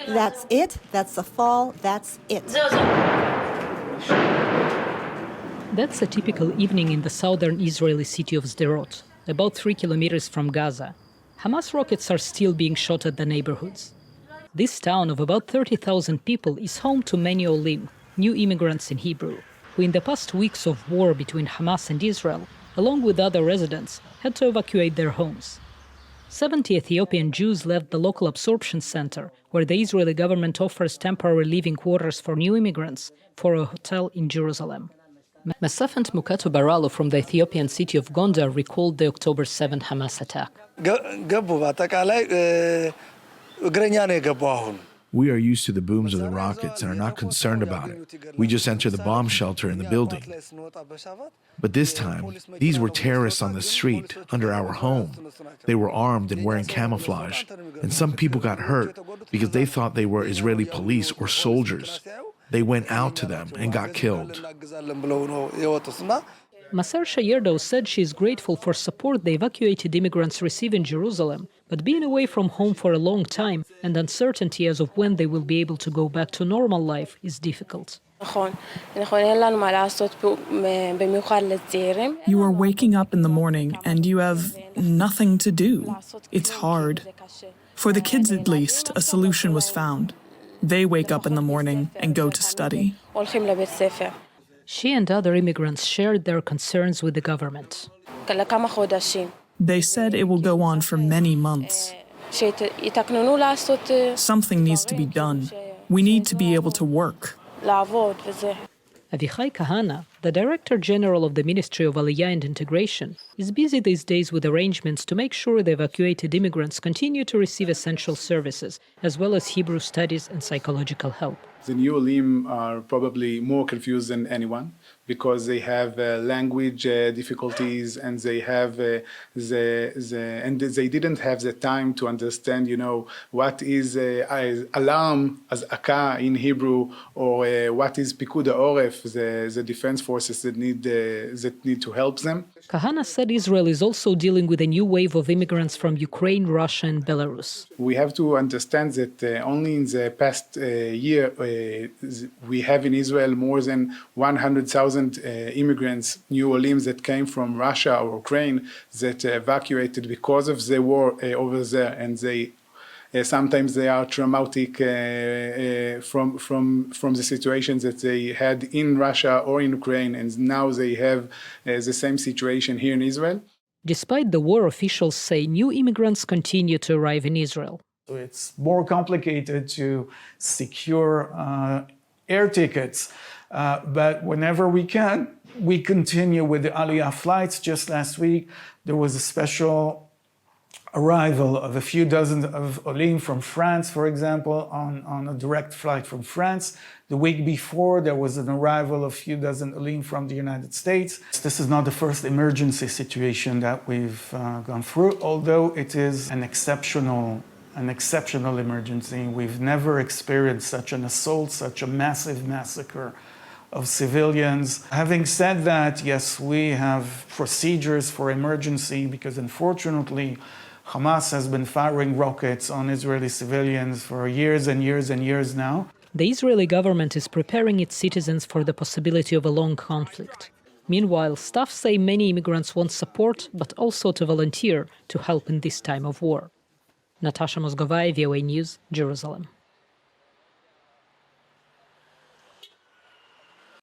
That's it. That's the fall. That's it. That's a typical evening in the southern Israeli city of Sderot, about 3 kilometers from Gaza. Hamas rockets are still being shot at the neighborhoods. This town of about 30,000 people is home to many olim, new immigrants in Hebrew, who in the past weeks of war between Hamas and Israel, along with other residents, had to evacuate their homes. 70 Ethiopian Jews left the local absorption center, where the Israeli government offers temporary living quarters for new immigrants, for a hotel in Jerusalem. Mesafent Mukatu Baralo from the Ethiopian city of Gondar recalled the October 7 Hamas attack. We are used to the booms of the rockets and are not concerned about it. We just enter the bomb shelter in the building. But this time, these were terrorists on the street, under our home. They were armed and wearing camouflage, and some people got hurt because they thought they were Israeli police or soldiers. They went out to them and got killed. Maser Shayerdo said she is grateful for support the evacuated immigrants receive in Jerusalem, but being away from home for a long time and uncertainty as of when they will be able to go back to normal life is difficult. You are waking up in the morning and you have nothing to do. It's hard. For the kids at least, a solution was found. They wake up in the morning and go to study. She and other immigrants shared their concerns with the government. They said it will go on for many months. Something needs to be done. We need to be able to work. Avichai Kahana, the Director General of the Ministry of Aliyah and Integration, is busy these days with arrangements to make sure the evacuated immigrants continue to receive essential services, as well as Hebrew studies and psychological help. The new olim are probably more confused than anyone because they have language difficulties and they have and they didn't have the time to understand, what is alarm as aka in Hebrew, or what is Pikud Oref, the defense forces that need to help them. Kahana said Israel is also dealing with a new wave of immigrants from Ukraine, Russia, and Belarus. We have to understand that only in the past year we have in Israel more than 100,000 immigrants, new olims that came from Russia or Ukraine that evacuated because of the war over there, and they sometimes they are traumatic from the situations that they had in Russia or in Ukraine, and now they have the same situation here in Israel. Despite the war, officials say new immigrants continue to arrive in Israel. So it's more complicated to secure air tickets, but whenever we can, we continue with the Aliyah flights. Just last week, there was a special arrival of a few dozen of olim from France, for example, on a direct flight from France. The week before, there was an arrival of a few dozen olim from the United States. This is not the first emergency situation that we've gone through, although it is an exceptional emergency. We've never experienced such an assault, such a massive massacre of civilians. Having said that, yes, we have procedures for emergency because unfortunately, Hamas has been firing rockets on Israeli civilians for years and years and years now. The Israeli government is preparing its citizens for the possibility of a long conflict. Meanwhile, staff say many immigrants want support, but also to volunteer to help in this time of war. Natasha, Mozgovaya, VOA News, Jerusalem.